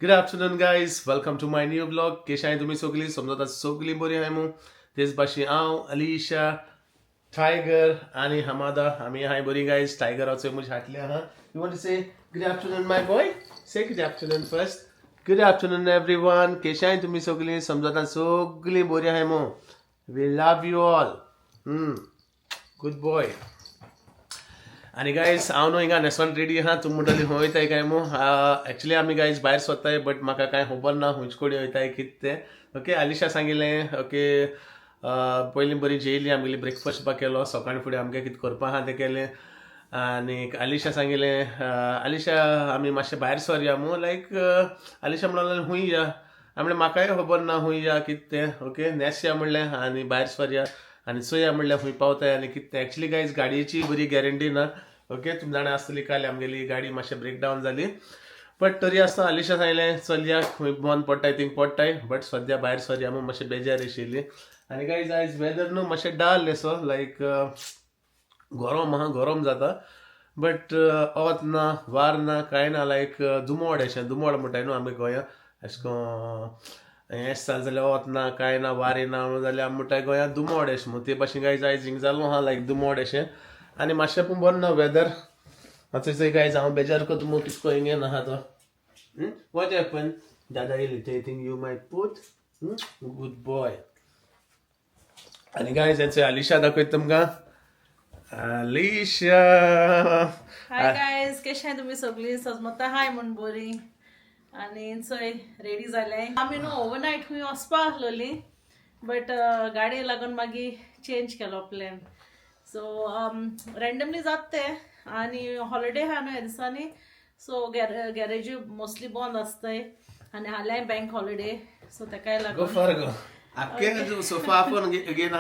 Good afternoon, guys. Welcome to my new vlog. Keshaय तुम्ही सगळी समजता सगळी बरी आहे मग तेच भाशी हांव अलिशा टायगर आणि हमादा आम्ही हाय बरी गायज टायगराचे मुझे हाटले हा you want to say good afternoon my boy say good afternoon first good afternoon everyone केशाय तुम्ही सगळी समजता सगळी बरी आहे मग we love you all good boy आणि गायज हांव न्हू हिंगा नेसोन रेडी आहा तुम म्हणटली खंय वयताय काय मो एक्चुअली आमी गायज भायर सरताय बट म्हाका कांय खबर ना हुंच कोडी वयताय कितें तें ओके अलिशा सांगिल्लें ओके पयलीं बरी जेयली आमगेली ब्रेकफास्ट बा केलो सकाळी फुडें आमगे कितें करपा आहा तें केलें आनी अलिशा सांगिल्लें अलिशा आमी मातशें भायर सरया मू लायक अलिशा म्हणलें खूंय या म्हणलें म्हाकाय खबर ना खूंय या कितें तें ओके नेस्या म्हणलें आनी भायर सरया आनी चोया म्हणल्यार खूंय पावताय आनी कितें एक्चुअली गायज गाडयेची बरी गॅरंटी ना ओके तुमी जाणा आसतली काल आमगेली गाडी मातशें ब्रेकडावन जाली बट तरी आसतना अलिशा सांगलें चलया खंय बंद पडटाय थिंग पडटाय बट सद्या भायर सरया मग मातशें बेजार येशिल्ली आनी गायज आयज वेदर न्हू मातशें डाल असो लायक गरम जाता बट वत ना वार ना कांय ना लायक दुमोड दुमोड म्हणटाय न्हू आमी गोंयांत अशें को हें जालें जाल्यार वत ना कांय ना वार येना जाल्यार म्हणटाय गोंयांत दुमोड अशें मग ते भाशेन गायज आयज हिंग जालो आहा लायक दुमोड अशें आनी मातशें पूण बरें ना वेदर आतां गायज हांव बेजार करता मग कितको हिंगेन आहा तो वॉट हॅपन दादा येयली ते थिंग यू माय पूत गूड बॉय आनी गायज हेचे अलिशा दाखयता तुमकां अलिशा हाय गायज कशें आहाय तुमी सगळीं सजमता हाय म्हण बरी आनी चोय रेडी जाले आमी न्हू ओवरनायट खंय वचपा आसलोली बट गाडये लागून मागीर चेंज केलो प्लॅन सो रँडमली जात ते आनी हॉलिडे आहा न्हू ह्या दिसांनी सो गॅरेजी मोस्टली बंद आसताय आनी हाल्याय बँक हॉलिडे सो तेकाय लागून आख्खे सोफा आपण घेन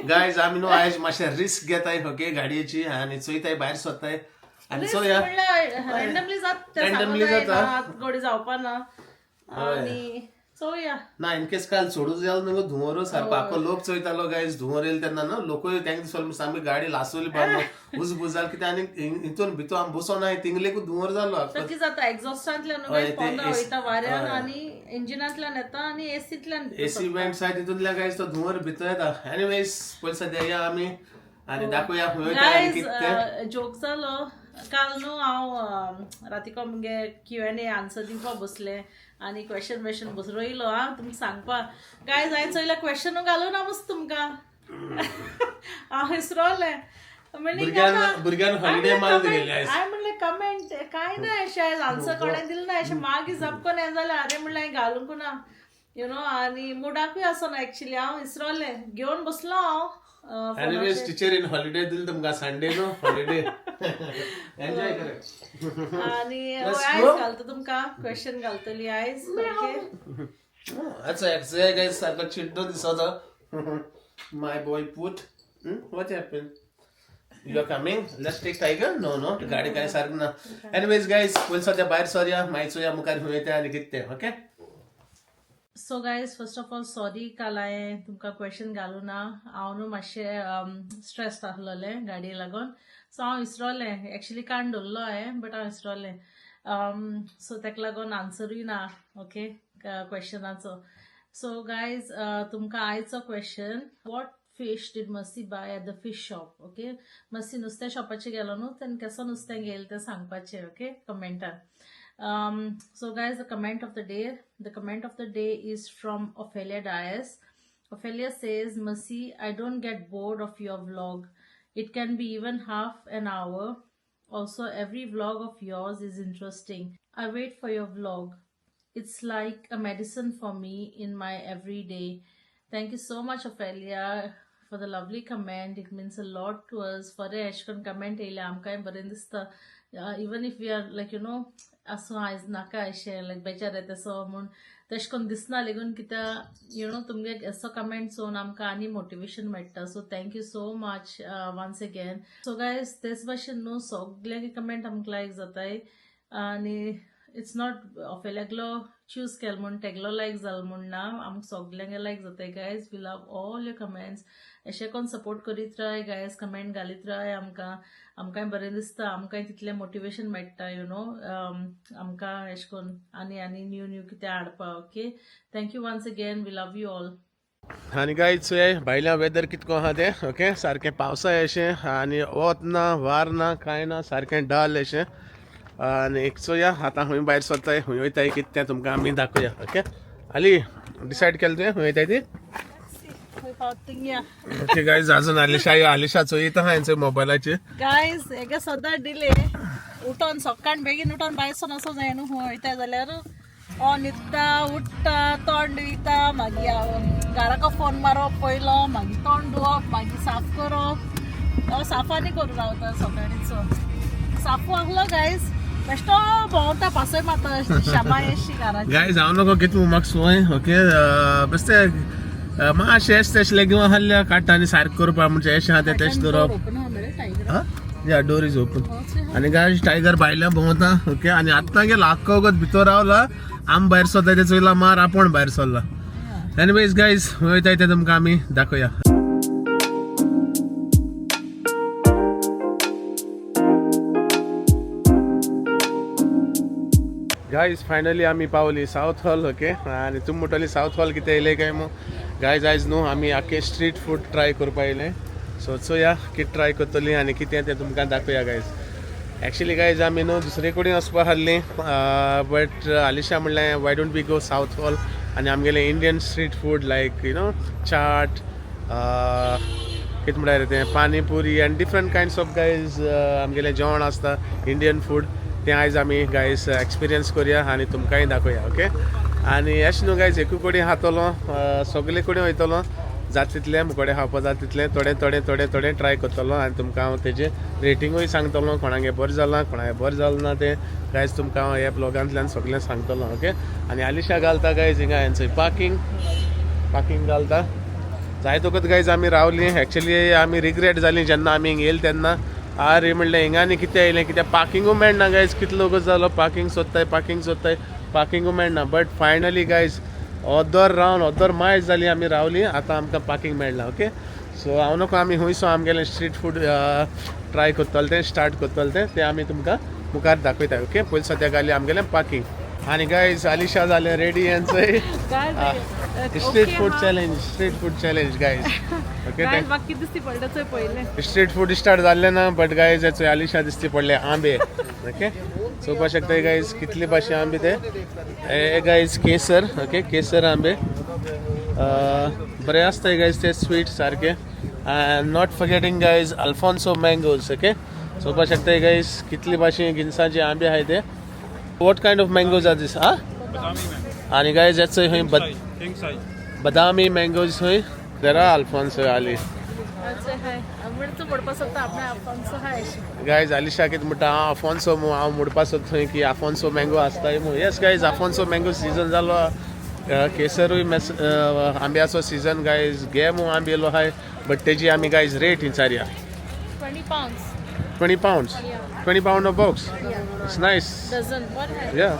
गायज आमी न्हू आयज मातशें रिस्क घेताय ओके गाडयेची आनी चोयताय भायर सरताय आनी चोया रँडमली जाता गोडी जावपा ना आनी चोया ना इनकेस काल सोडूं जाल न्हू धुंवरो सारको आख्खो लोक चोयतालो गायज धुंवर येयलो तेन्ना न्हू लोकूय तेंक दिसलो सामकी गाडी लासोली बाबा उजबूज जाल कितें आनी हितून भितर आमी बसोनाय थिंगलेकूच धुंवर जालो कितें जाता एक्झॉस्टांतल्यान पोंदा वयता वाऱ्यान आनी इंजिनांतल्यान येता आनी एसींतल्यान एसी वेंट्स आहाय तितूंतल्यान गायज तो धुंवर भितर येता एनीवेज पयलीं सद्या या आमी आनी दाखोवया खंय वयता आनी कितें तें जोक जालो काल न्हू हांव रातीको मुगे Q&A आन्सर दिवपा बसलें आनी क्वेश्चन बस रोयलो आं तुमकां सांगपा गायज हांवें चोयल्या क्वेश्चनू घालूं ना मस्त तुमकां हांव विसरोलें भुरग्यांक हॉलिडे मारून गेले आयज हांवें म्हणलें कमेंट कांय ना अशें आयज आन्सर कोणें दिलें ना अशें मागीर झपकोन हें जालें आरे म्हणलें हांवें घालूंक ना यू नो आनी मुडाकूय आसना एक्चुली हांव विसरोलें घेवन बसलो हांव एनीवेज टीचर इन हॉलिडे दिल तुमकां संडे नो हॉलिडे एन्जॉय करे आनी आयज घालता तुमकां क्वेश्चन घालतली आयज ओके अच्छा एक्सरे गाइस सारको चिड्डो दिसता my boy put what happen you are coming let's take tiger नो गाडी काय सारको ना एनीवेज गाइस पयलीं सद्या भायर सरया मागीर चोया मुखार खंय वयता आनी कितें तें okay so guys first of all sorry काल हांवें तुमकां क्वेश्चन घालूं ना हांव न्हू मातशें स्ट्रेस्ड आसलोलें गाडये लागून सो हांव विसरोलें एक्चुली काण दवरलो हांवें बट हांव विसरोलें सो तेका लागून आन्सरूय ना ओके क्वेश्चनाचो सो गायज तुमकां आयचो क्वेश्चन वॉट फिश डीड मसी buy at the fish shop okay मसी नुस्तें शॉपाचेर गेलो न्हू तेन्ना केसो नुस्तें घेयलें तें सांगपाचें okay कमेंटान so guys, the comment of the day is from Ophelia Dias. Ophelia says, Mercy, I don't get bored of your vlog. It can be even half an hour. Also, every vlog of yours is interesting. I wait for your vlog. It's like a medicine for me in my everyday. Thank you so much, Ophelia, for the lovely comment. It means a lot to us. For the ashkan comment amkai baren dista even if we are like you know असो आयज नाका अशें लायक बेजार येता so म्हूण तशें करून दिसना लेगून कित्याक यू नो तुमगे असो कमेंट चोवन आमकां आनी मोटिवेशन मेळटा so thank you so much once again so guys तेच भाशेन न्हू सगळे कमेंट आमकां लायक जाताय आनी इट्स नॉट ऑफेल्याकलो चूज केल म्हूण तेगलो लायक जाल म्हूण ना आमकां सगल्यांगे लायक जाताय guys. We love all your comments. अशें कोन्न सपोर्ट करीत राय गायज, कमेंट घालीत राय आमकांय बरें दिसता, आमकांय तितलें मोटिवेशन मेळटा आमकां अशें कोन्न आनी न्यू कितें हाडपा. Okay, thank you once again. We love you all. आनी गायज भायल्या वेदर कितको आहा तें ओके, सारकें पावसाय अशें आनी वत ना वार ना कांय ना, सारकें डल अशें. आनी एक चोया आतां हूंय भायर सरताय, हूंय वयताय कितें तें तुमकां आमी दाखोवया. ओके आली डिसायड केलें तुवें हूंय वयताय ती. ओके गायज अजून आलिशा चोयता आहा हेंचो मोबायलाचेर. गायज हेगे सदां डिले उठोन सकाळ बेगीन उठोन भायर सोन वचो जाय न्हू. वयता जाल्यार न्हिदता उठता तोंड धुयता, मागीर घराको फोन मारप पयलो, मागीर तोंड धुवप, मागीर साफ करप. साफानी करूं रावता सकाळीचो. साफू आहलो गायज बेश्टो भोंवता पासय मारता शामाय अशी घराची. गायज हांव नको कितें म्हाका सोय ओके बेश्टें मातशें एश तेश लेगीं आहल्या काडटा आनी सारकें करपा म्हणजे एशें आहा तें तेश दवरप. या डोर इज ओपन. आनी गायज टायगर भायल्यान भोंवता ओके. आनी आत्तां गेलो आख्खो वगत भितर रावला, आम भायर सरताय तें चोयला मार आपूण भायर सरला. एनीवेज गायज वयताय तें तुमकां आमी दाखोवया. गायज फायनली आमी पावली साऊथ हॉल ओके. आनी तुमी म्हणटली साऊथ हॉल कितें येयलें काय मो गायज आयज न्हू आमी आख्खे स्ट्रीट फूड ट्राय करपा येयलें. सो चोया कितें ट्राय करतलीं आनी कितें तें तुमकां दाखोवया गायज. एक्चुअली गायज आमी न्हू दुसरे कडेन वचपा आहलीं बट आलिशा म्हणलें why don't we go Southall आनी आमगेलें Indian street food like chaat कितें म्हणल्यार तें पानीपुरी आनी डिफरंट कायंड्स ऑफ गायज आमगेलें जेवण आसता इंडियन फूड तें आयज आमी गायज एक्सपिरियन्स करया आनी तुमकांय दाखोवया ओके. आनी अशें न्हू गायज एकू कडेन खातलो सगळे कडेन वयतलो जाता तितलें मुकोडे खावपा जाता तितलें थोडें ट्राय करतलो आनी तुमकां हांव तेजें रेटिंगूय सांगतलो कोणागे बरें जालां कोणागे बरें जालें ना तें गायज तुमकां हांव ह्या ब्लॉगांतल्यान सगळें सांगतलो ओके. आनी आलिशा घालता गायज हिंगा हेंचो पार्किंग घालता. जायत वखत गायज आमी रावलीं. एक्चुअली आमी रिग्रेट जालीं जेन्ना आमी हिंगा येयले तेन्ना आरे म्हणलें हिंगा आनी कितें येयलें कित्याक पार्किंगूय मेळना गायज. कितलो वगत जालो पार्किंग सोदताय पार्किंगूय मेळना. बट फायनली गायज अर्दर मायज जाली आमी रावलीं आतां आमकां पार्किंग मेळना ओके. सो हांव नको आमी हुंयसो आमगेलें स्ट्रीट फूड ट्राय करतले तें स्टार्ट करतले तें आमी तुमकां मुखार दाखयता ओके. पयलीं सद्या घाली आमगेलें पार्किंग. आनी गायज आलिशा जालें रेडी हेंचोय street food challenge guys okay. म्हाका कितें दिसती पडलें चोय पयलें स्ट्रीट फूड स्टार्ट जाल्लें ना बट गायज हेचो आलिशा दिसती पडले आंबे ओके. चोवपा शकताय गायज कितले भाशे आंबे ते हे गायज केसर ओके. केसर आंबे बरे आसताय गायज ते स्वीट सारके. Not forgetting guys alphonso mangoes okay. चोवपा शकताय गायज कितले भाशे गिन्साचे आंबे आहाय ते. What kind of mangoes are this आनी गायज हेचो खंय बदामी मँगोज खंय देर आर अल्फॉन्सो आली. गायज आलिशा कितें म्हणटा हांव आफोन्सो हांव म्हणपा सोद थंय की आफोन्सो मँगो आसताय म्हूण. Yes guys Afonso mango season जालो. केसरूय आंब्याचो सीजन गायज घे म्हूण आंबे येयलो आहाय बट तेजी आमी गायज रेट विचारया. 20 pounds 20 pound of box. It's nice. Yeah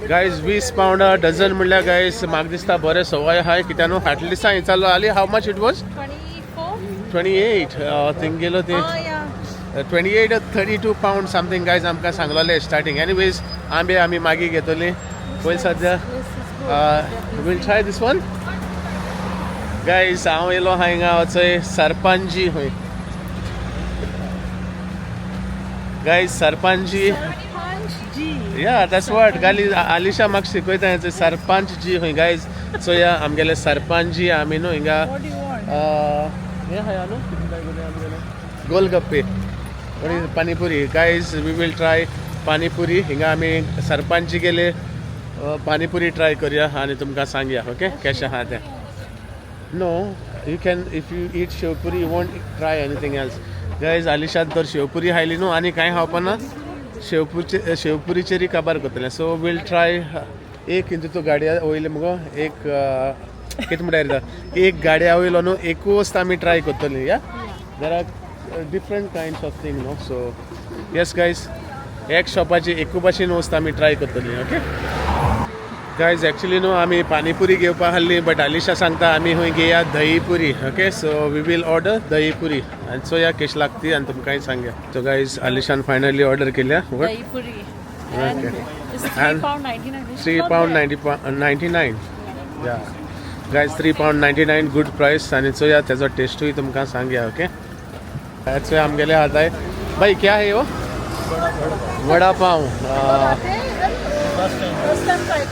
guys 20 pound a dozen म्हणल्यार गायज म्हाका दिसता बरें सवाय आहाय कित्याक न्हू फाटल्या दिसा विचारलो आली हाव मच इट वॉज 28 थिंग गेलो ते 28 or 32 pounds समथींग गायज आमकां सांगलोलें स्टार्टींग. एनीवेज आंबे आमी मागीर घेतली. पयलीं सद्या will try this one guys. हांव येयलो आहा हिंगा वचोय सरपंजी खंय गायज सरपंजी या दॅट्स वॉट गाली आलिशा म्हाका शिकयता हें सरपंच जी खंय गायज. चोया आमगेले सरपंची आमी न्हू हिंगा हें आहा न्हू golgappe panipuri guys. We will try panipuri हिंगा आमी सरपंची गेले पानीपुरी ट्राय करया आनी तुमकां सांगया ओके कशें आहा तें. No you can if you eat sev puri you want try anything else guys. आलिशान तर शेवपुरी खायली न्हू आनी कांय खावपा ना. शेवपुरीचेरी काबार करतलें. सो वील ट्राय एक हितून गाडया वयले मुगो एक कितें म्हणटा एक गाडया वयलो न्हू एकूच आमी ट्राय करतलीं. Yeah there are different kinds of thing no. So yes guys एक शॉपाची एकू भाशेन वस्त आमी ट्राय करतली. ओके गायज, एक्चुअली न्हू आमी पानीपुरी घेवपा आहली, बट अलिशा सांगता आमी हूंय घेया dahi puri. Okay, so we will order dahi puri आनी चोया कशी लागती आनी तुमकांय सांगया. सो गायज, अलिशान फायनली ऑर्डर केल्या. दही पुरी. Okay. And it's £3.99. या गायज, £3.99 गुड प्राइस आनी चोया तेजो टेस्टूय तुमकां सांगया. ओके, चोया आमगेले हाताय. भाई क्या है वो? वड़ा पाव.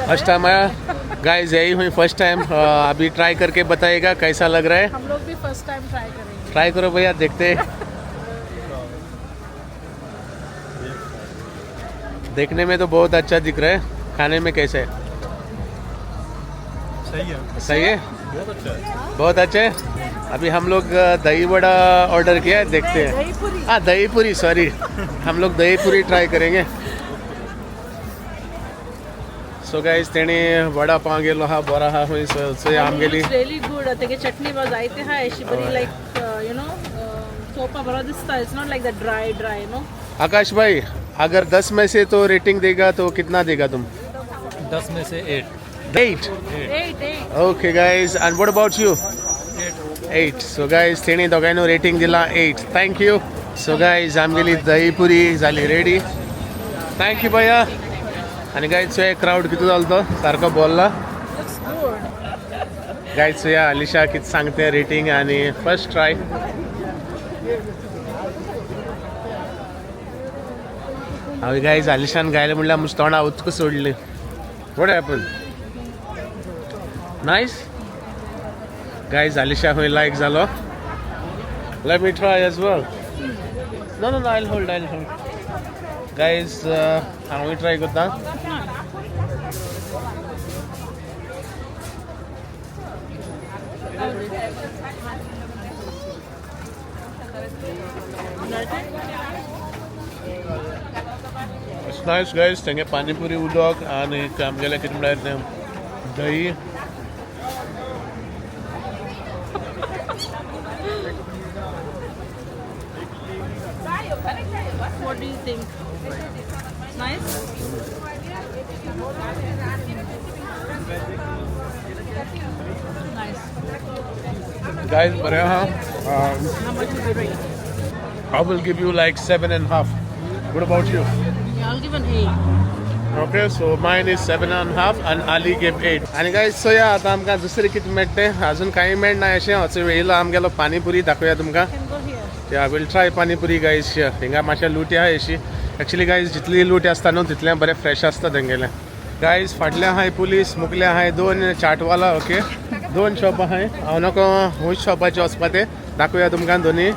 फर्स्ट टाइम आया गाइस, यही हुई फर्स्ट टाइम. अभी ट्राई करके बताइएगा कैसा लग रहा है. हम लोग भी फर्स्ट टाइम ट्राई करेंगे. ट्राई करो भैया, देखते हैं. देखने में तो बहुत अच्छा दिख रहा है, खाने में कैसे है? सही है. सही है, बहुत अच्छा है. बहुत अच्छा है. अभी हम लोग दही वड़ा ऑर्डर किया है, देखते हैं. दही पुरी. हाँ, दही पूरी, सॉरी. हम लोग दही पूरी ट्राई करेंगे. सो गाइस, तेणी वडा पाव गेलो हा, बरा हा हुई. सो आम गेली. Really good. तेगे चटणी बस जायते हा अशी बरी, लाईक यू नो सोपा बरा दिसता. It's not like that dry no. Akash भाई, अगर 10 में से तो रेटिंग देगा तो कितना देगा तुम? 10 में से 8. 8. 8. Okay guys, end what about you? 8. So guys, तेणी दोगांयनो रेटिंग दिला 8. Thank you. सो गाइस, आमगेली दही पुरी जाली रेडी. थँक यू भैया. आणि गाइस, एक क्राउड किती जालो तो सारको बोलला. Looks good. गाइस, या अलिशा किती सांगते रेटिंग आणि फर्स्ट ट्राय. हांवे गाइस अलिशान गायले म्हणल्यार म्हजे तोंडा उचक सोडली. What happen? Nice guys, Alisha खंय लायक जालो. लेट मी ट्राय एज वेल. नो आयल होल्ड गाइस, हांवूय ट्राय करता. नाइस गाइस, तेंगे पानीपुरी उदक आनी आमगेले कितें म्हळ्यार तें दही. What do you think? Nice? Nice. Guys, बरे आहा. How much is the rate? I will give you like 7.5. What about you? Yeah, I'll give an 8. Okay, so mine is 7.5 and Ali gave 8. आणि guys, so या आता आमकां दुसरी कितें मेळटे, अजून काही मेळना अशें. होचो येयलो आमगेलो पानीपुरी दाखोवया तुमकां. Can go here. या विल ट्राय पानीपुरी गाइस. हिंगा मातशें लूट आहा अशी. एक्चुअली गाइस, जितली लूट आसता न्हू तितलें बरें फ्रेश आसता तेंगेलें. गाइस, फाटल्या आहाय पुलीस, मुखल्या आहाय 2 चाटवाला. ओके, 2 शॉप आहाय. हांव नको खूंय शॉपाचे वचपा ते दाखोवया तुमकां दोनी.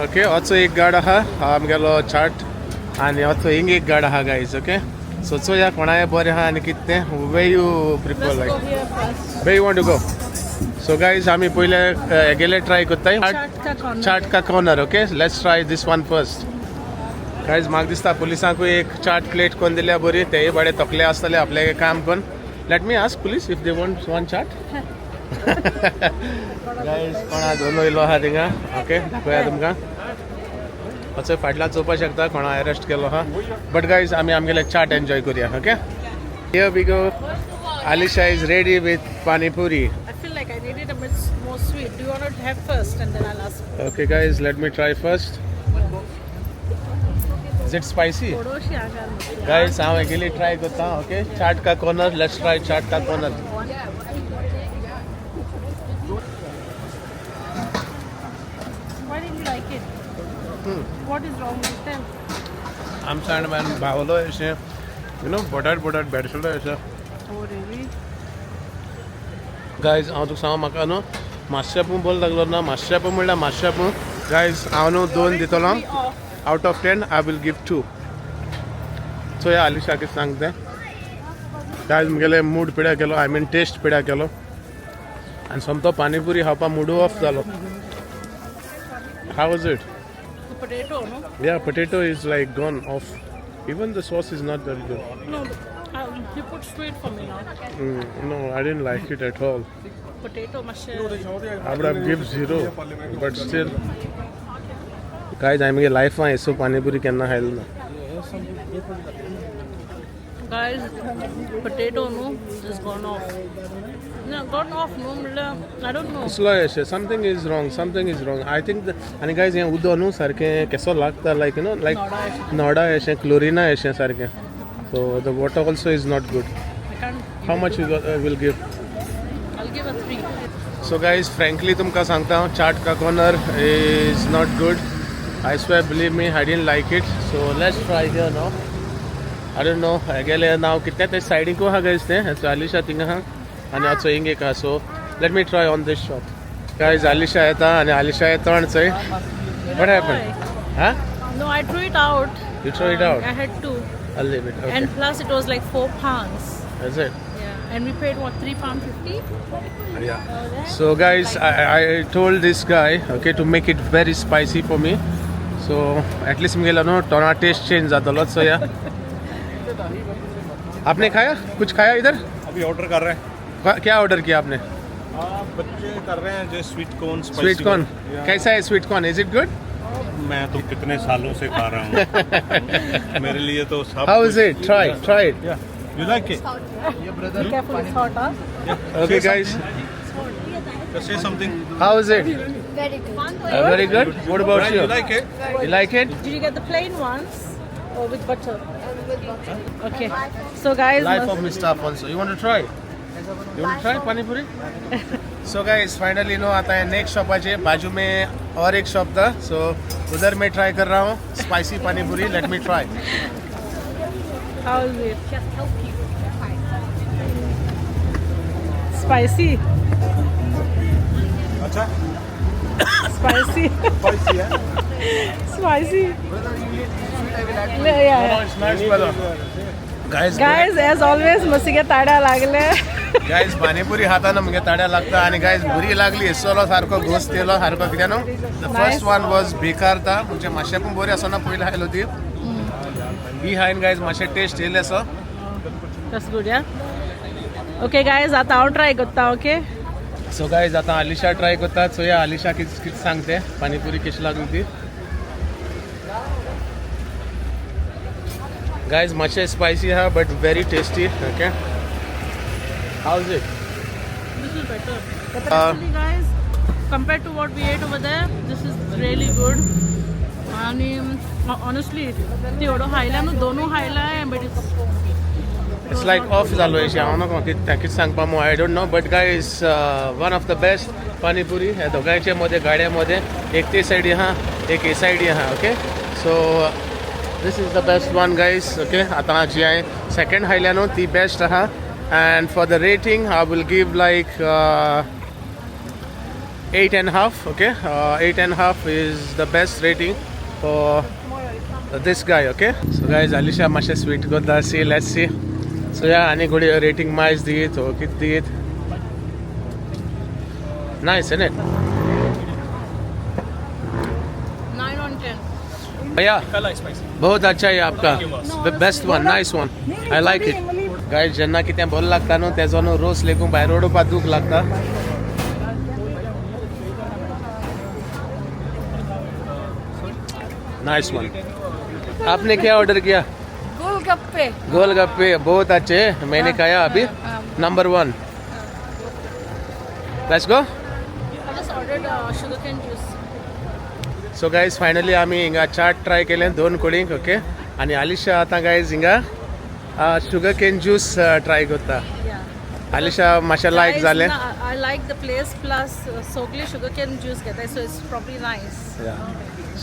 ओके, होचो एक गाड आहा, आमगेलो चाट. आनी होचो हिंग एक गाड आहा गाइस. ओके, सो चोया कोणाय बरें आहा आनी कितें तें. Where you prefer Let's like go here first. Where you want to go? So guys, आमी पयले हेगेले ट्राय कोत्ताय Chaat ka corner. Chaat ka Corner. Okay, let's try this one first. Guys, म्हाका दिसता पुलिसांकूय एक चाट प्लेट कोन्न दिल्या बरी. तेय बडे तकले आसतले आपले काम कोन्न. Let me ask police if they want one chaat. Guys, कोणा दोन येयलो आहा थिंगा. ओके, दाखोवया तुमकां. असो फाटल्यान चोवपाक शकता कोणा अरेस्ट केलो आहा. बट गाइस, आमी आमगेले चाट एन्जॉय करुया. Okay, here we go. Alisha is ready with pani puri. I feel like I need it a bit more sweet. Do you want to have first and then I'll ask? Okay guys, let me try first. Is it spicy? थोडीशी आगार नको. Guys, I'm actually try करता. Okay, chaat का corner. Let's try chaat का corner. Why didn't you like it? What is wrong with them? आमचा man भावलो अशें, you know, बटाट bedsheet अशें. Oh really? गायज, हांव तुका सांगू, म्हाका न्हू मातशें बोल लागलो ना. मातशें म्हणल्यार मातशें. गायज, हांव न्हू 2 दितलो. Out of 10 I will give 2. So या अलिशा कितें सांगता गायज, म्हगेले मूड पिड्या केलो. आय मीन टेस्ट पिड्या केलो. आनी सोमतो पानीपुरी खावपा मूड ऑफ जालो. हाव वाज it? The potato, no? Yeah, potato is like gone off. Even the sauce is not very good. No, you put sweet for me now. No, I didn't like it at all. Potato mash. I would have give 0, but still. Guys, I'm in life. I so pani puri केन्ना खायलो ना. Guys, potato no is gone off. No, gone off no. I don't know. Slow अशें something is wrong I think आनी guys हें उदक न्हू सारकें केसो लागता लायक यू नो लायक नोडा अशें क्लोरिना अशें सारकें so the water also is not good I can't. How much you will give I'll give a 3. So guys frankly तुमकां सांगता हांव chaat ka corner is not good I swear, believe me, I didn't like it. So let's try here now. I don't know. I गेले नाव कितने ते siding को हा guys ते so Alisha थिंगा हा आणि आता इंगे का so let me try on this shop. Guys, Alisha येता आणि Alisha येता आणि say what happened? Huh? No, I threw it out. You throw it out? I had 2. I'll leave it. Okay. And plus it was like £4. That's it. Yeah. And we paid what, £3.50? Yeah. So guys, I told this guy okay to make it very spicy for me. So at least मुझे लगा टोना taste change जाता low so yeah. आपने खाया कुछ खाया इधर अभी ऑर्डर कर रहे हैं क्या ऑर्डर किया आपने बच्चे कर रहे हैं जो स्वीट कॉर्न स्वीट कॉर्न कैसा है sweet corn is it good मैं तो कितने सालों से खा रहा हूँ मेरे लिए तो सब how is it try it you like it Be careful, it's hot, huh? Okay guys say something how is it Very good. Very good what about you you like it You like it? Did you get the plain ones or with butter? With butter. Okay. So guys, Life of Mr. Afonso. You want to try? You want to try pani puri? So guys, finally नो आता है next shop आज बाजू में और एक shop था so उधर मैं ट्राई कर रहा हूँ spicy pani puri let me try how is it? Spicy. अच्छा Spicy. स्पाइसी है Spicy. Yeah. Guys, as always, मसिगे ताड्या लागले. गायज पाणीपुरी खाताना मुगे ताड्या लागता आणि गायज बरी लागली सोलो सारको घोस तेलो सारको कित्याक न्हू द फर्स्ट वन वॉज बेकार था म्हणजे मातशें पूण बरी आसना पयलीं खायलो ती ही हायन गायज मातशें टेस्ट येयलें so That's good, yeah. Okay, guys, आता हांव ट्राय करता, okay? सो गायज आतां आलिशा ट्राय करतात सो या आलिशा कितें सांगते पाणीपुरी कशी लागली ती गायज मातशें स्पायसी आहा but very tasty okay how is it Little better. But actually, guys, compared to what we ate over there, this is really good. आणि honestly, ते एवढं खायला न्हू दोनों खायला आहे but इट्स लायक ऑफ जालो अशें हांव नको कितें सांगपा मो I don't know but guys one of the best panipuri ह्या दोगांयचे मदें गाड्यामध्ये एक ते सायडी आहा एक हे सायडी आहा okay so this is the best one guys okay आतां जी हांवें सेकंड खायल्या न्हू ती बेस्ट आहा end for the rating I will give like 8.5 okay 8.5 is the best rating for this guy okay so guys Alisha mashe sweet goda see let's see so yeah ani gudi rating mais diyet or kit diyet nice isn't it 9 on 10. भैया बहुत अच्छा है आपका best one nice one I like it guys जेन्ना कितें बरें लागता न्हू तेजो न्हू रोस लेकून भायर उडोवपाक दूख लागता नाइस वन आपने क्या ऑर्डर किया गोलगप्पे. गोलगप्पे बहुत अच्छे मैंने खाया अभी number 1 let's go I just ordered sugarcane juice. So guys finally आमी हिंगा चाट ट्राय केलें 2 कुडींक ओके आनी आलिशा आतां गायज हिंगा शुगर केन ज्यूस ट्राय करता Yeah. आलिशा मातशें लायक Guys, जालें I like the place plus Sogli sugarcane juice घेताय so it's probably nice.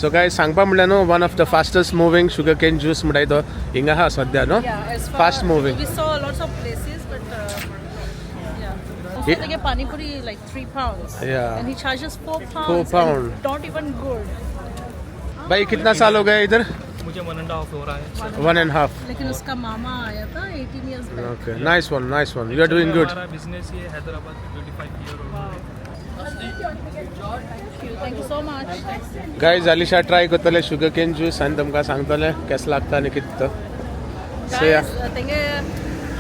So guys सांगपा म्हणल्यार न्हू one of the fastest moving sugar cane juice म्हणटाय तो हिंगा आहा सद्या न्हू Yeah, as far fast moving we saw lots of places but yeah. Also they get pani puri like £3. Yeah. And he charges £4. £4. And not even good. भाई कितना साल हो गया इधर मुझे 1.5 हो रहा है 1.5 लेकिन उसका मामा आया था 18 years back. Okay nice one you are doing good हमारा बिजनेस ये हैदराबाद में 25 ईयर हो गया Thank you so much. Guys Alisha try करतले शुगर केन ज्यूस आनी तुमकां सांगतले केस लागता आनी कितें तो सो या Guys, तेंगे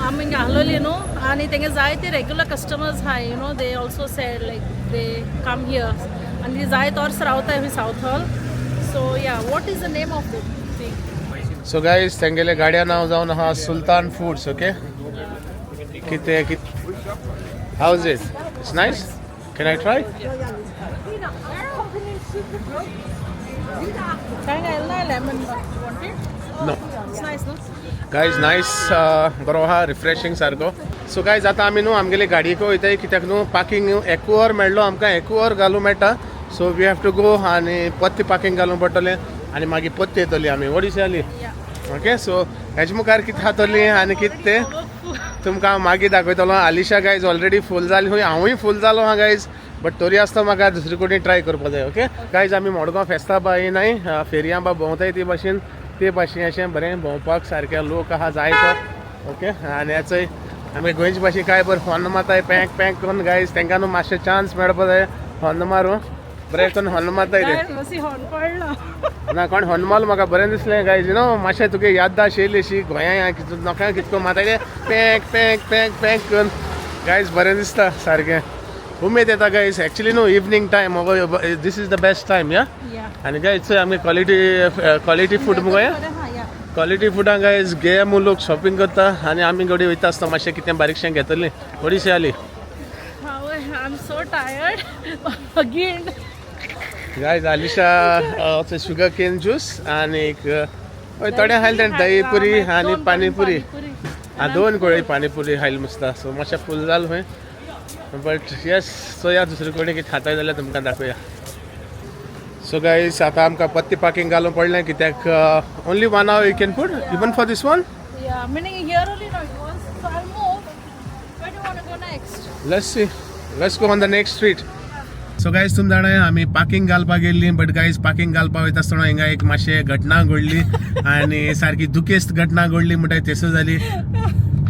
आमी घालोली न्हू आनी तेंगे जायते रेग्युलर कस्टमर्स हाय you know they also said like they come here आनी जायत ऑर्स रावताय south hall so yeah what is the name of the thing so guys तेंगेले गाड्या नाव जावन आहा सुलतान फूड्स. ओके किती how is it? It's nice. Can I try? No guys nice. बरो आहा रिफ्रेशिंग सारको. सो गायज आतां आमी न्हू आमगेली गाडयेक वयताय कित्याक न्हू पार्किंग एक वर मेळ्ळो आमकां. एक वर घालूं मेळटा. So we have to go आनी पत्ती पार्किंग घालूं पडटलें आनी मागीर पत्ती येतली आमी ओडिशी जाली. ओके सो हेजे मुखार कितें जातली आनी कितें तें तुमकां हांव मागीर दाखयतलो. आलिशा गायज ऑलरेडी फूल जाली खंय. हांवूय फूल जालो हा गायज. बट तरी आसता म्हाका दुसरे कोणी ट्राय करपा जाय. ओके गायज आमी मडगांव फेस्ता बा येनाय फेरयां बा भोंवताय ते भाशेन अशें बरें भोंवपाक सारकें लोक आहा जायतो. ओके आनी हेचोय आमी गोंयचे भाशेन काय बरें हॉर्न मारताय पॅक पॅक करून गायज. तांकां न्हू मातशें चान्स मेळपा जाय हॉर्न मारूं. बरें करून हॉर्न मारताय ते ना कोण हॉर्न मारलो म्हाका बरें दिसलें गायज. यू नो मातशें तुगे याददाश्त येयली अशी गोंया नोका कितको मारताय पॅक पॅक पॅक पॅक करून गायज बरें दिसता सारकें. उमेद येता गायज. एक्चुअली न्हू evening time this is the best time. या आनी गायज चोय आमगे क्वॉलिटी फूड मुगो क्वॉलिटी फुडां गायज गे मू लोक शॉपिंग करता आनी आमी गोडी वयता आसता मातशें कितें बारीकशें घेतली थोडीशी जाली. Guys Alisha sugar cane juice आनी थोडें हायल तें दही पुरी आनी पानीपुरी. दोन कोळी पानीपुरी हायल मस्ता. सो मातशें फूल जाल खंय. बट येस सो या दुसरे कोणी कितें खाताय जाल्यार तुमकां दाखोवया. सो गायज आतां आमकां पत्ती पार्किंग घालूं पडलें कित्याक only 1 hour you can put even for this one. Let's go on the next street. So guys तुम जाणाय आमी पार्किंग घालपाक गेल्ली. बट गायज पार्किंग घालपाक वयता आसतना हिंगा एक मातशें घटना घडली आनी सारकी दुखेस्त घटना घडली म्हणटा तेसो जाली.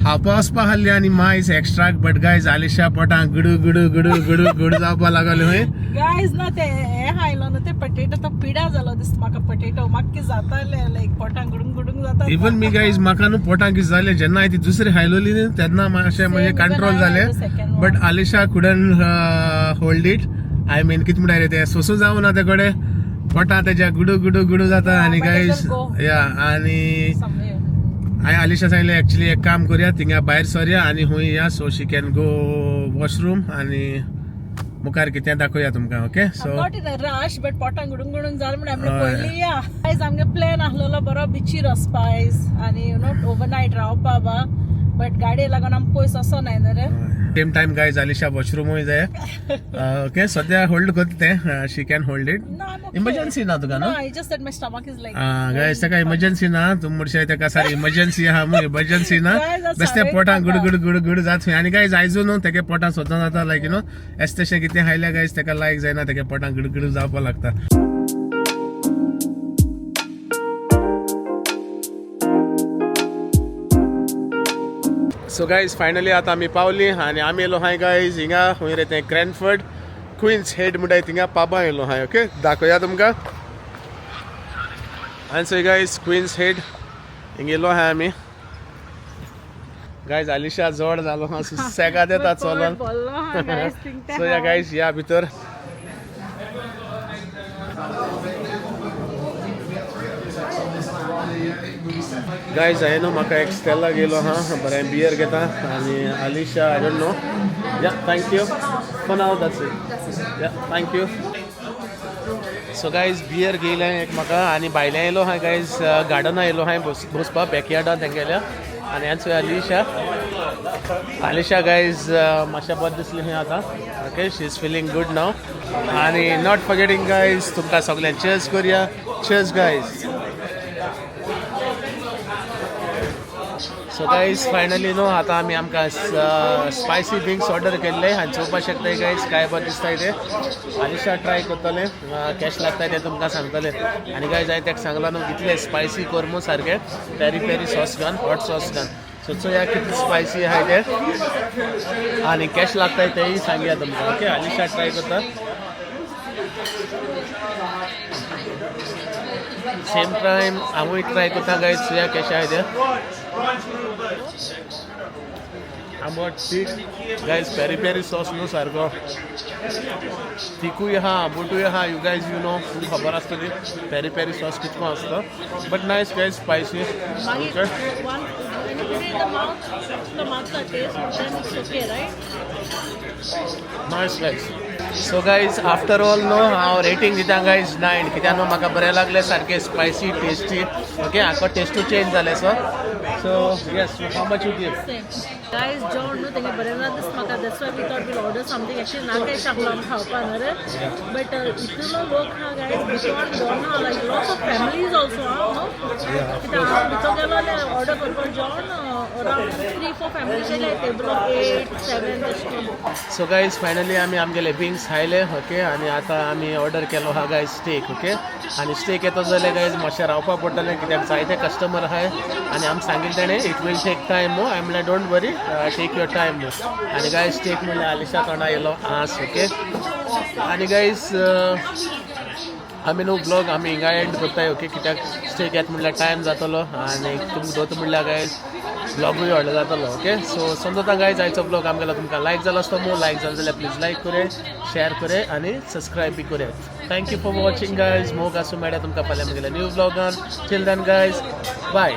हांवपा वचपा आहली आनी मायज एक्स्ट्राक. बट गायज आलिशा पोटां गुडू गुडू गुडू गुडू गुडू जावपा लागले खंय. गायज ना ते हे हायलो ना ते पटेटो तो पिड्या जालो दिसता म्हाका. पटेटो म्हाका कितें जातालें लायक पोटां गुडूंग गुडूंग जाता. इवन मी गायज म्हाका न्हू पोटां कितें जालें जेन्ना हांवें ती दुसरी हायलोली न्ही तेन्ना मातशें म्हणजे कंट्रोल जालें. But Alisha couldn't hold it. I mean कितें म्हणटा रे तें सोसूं जावं ना ते कडेन पोटां तेज्या गुडू गुडू गुडू जाता. आनी गायज या आनी हांवें आलिशा सांगलें एक्चुअली एक काम करुया थिंगा भायर सरया आनी खूंय या so she can go washroom आनी मुखार कितें दाखोवया तुमकां. ओके सो रश बट पोटां गुडूंग गुडूंग जालें म्हणून आमी पयली या आयज आमगे प्लॅन आसलेलो बरो बिचीर वचपा आयज आनी यू नो ओवरनायट रावपा बा. बट गाडये लागून आमी पयस वचो नाय न्हू रे. सेम टायम गायज आलिशा वॉशरूमूय जाय. ओके सद्या होल्ड करता तें शी कॅन होल्ड इट. इमर्जन्सी ना तुका न्हू. गायज ताका इमर्जन्सी ना. तुम म्हणशे ताका सारी इमर्जन्सी आहा मग इमर्जन्सी ना. बेश्टें पोटां गुड गुड गुड गुड जात खंय. आनी गायज आयजू न्हू तेगे पोटां स्वता जाता लायक यू नो एस तशें कितें हायल्या गायज ताका लायक जायना तेगे पोटां गुड गुड जावपा लागता. सो गायज फायनली आतां आमी पावली आनी आमी येयलो हाय गायज हिंगा खंय रे तें क्रॅनफर्ड क्विन्स हेड म्हणटाय थिंगा पाबा येयलो हाय. ओके दाखोवया तुमकां. आनी सो गायज क्विन्स हेड हिंगा येयलो हाय आमी. गायज आलिशा जोड जालो हा सुसेगाद येता चलोन. सो या गायज या भितर. गायज हांवें न्हू म्हाका एक स्टेला गेलो हा बरें बियर घेता आनी आलिशा आय डोंट नो. या thank you for now that's it. या थँक्यू. सो गायज बियर घेयलें एक म्हाका आनी भायल्यान येयलो हांव गायज गार्डना येयलो हांवें बसपा बॅकयार्डान तेंगेल्या आनी हांवें आलिशा गायज मातशें बरें दिसलें खंय आतां. Okay she is feeling good now आनी नॉट फॉरगेटींग गायज तुमकां सगळ्यांक चेर्स करुया. Cheers guys. So guys finally न्हू आतां आमी आमकां स्पायसी विंग्स ऑर्डर केल्ले हांवें चोवपाक शकताय गायज काय बरें दिसताय ते. आलिशा ट्राय करतलें कॅश लागताय ते तुमकां सांगतलें. आनी गायज हांवें ताका सांगला न्हू कितले स्पायसी कोरमू सारकें पेरी पेरी सॉस घान हॉट सॉस घान. सो चोया कितले स्पायसी आहाय ते आनी कॅश लागताय तेय सांगया तुमकां. ओके आलिशा ट्राय करता. सेम टायम हांवूय ट्राय करता गायज चोया कशें आहाय ते. आंबट तीख गायज पेरी पेरी सॉस न्हू सारको तिखूय आहा आंबटूय आहा यू गायज यू नो तुमकां खबर आसतली पेरी पेरी सॉस कितको आसता बट नायस गायज स्पायसी मागीर one when you put it in the mouth, the mouth का taste, then it's okay, right? Nice guys so guys after all know हांव rating दिता guys 9 कित्याक न्हू म्हाका बरें लागलें सारकें स्पायसी टेस्टी ओके हाका टेस्टू चेंज जालें so yes how much you give Same. Guys, जेवण न्हू तेगे बरें ना दिसता म्हाका that's why we thought we'll order something actually नाका शकलो आमी खावपाक न्हू रे but इतलो लोक हा guys भितर दोना like lots of families also हा नो कित्याक हांव भितर गेलो जाल्यार ऑर्डर करपाक जेवण around 3-4 families येयले टेबल ऑफ 8-7 तशें सो गायज फायनली आमी आमगेले विंग्स खायले ओके आनी आतां आमी ऑर्डर केलो हा गायज स्टेक ओके आनी स्टेक येता जाल्यार गायज मातशें रावपा पडटलें कित्याक जायते कस्टमर आहाय आनी आमकां सांगिल्लें तेणें इट वील टेक टायम न्हू हांवें म्हणलें don't worry take your time न्हू आनी गायज स्टेक म्हणल्यार आलिशा तोंडा येयलो आस ओके आनी गायज आमी न्हू ब्लॉग आमी हिंगा एंड करताय ओके कित्याक स्टेक येता म्हणल्यार टायम जातलो आनी तुमकां दोत म्हणल्यार गायज ब्लॉगूय व्हडलो जातलो ओके सो समजता गायज आयचो ब्लॉग आमगेलो तुमकां लायक जालो आसतो न्हू लायक जालो जाल्यार प्लीज लायक करे शेअर करे आनी सबस्क्रायब बी करात थँक्यू फॉर वॉचिंग गायज मोग आसूं मेळ्या तुमकां फाल्यां म्हगेल्या न्यू ब्लॉगान टील देन गायज बाय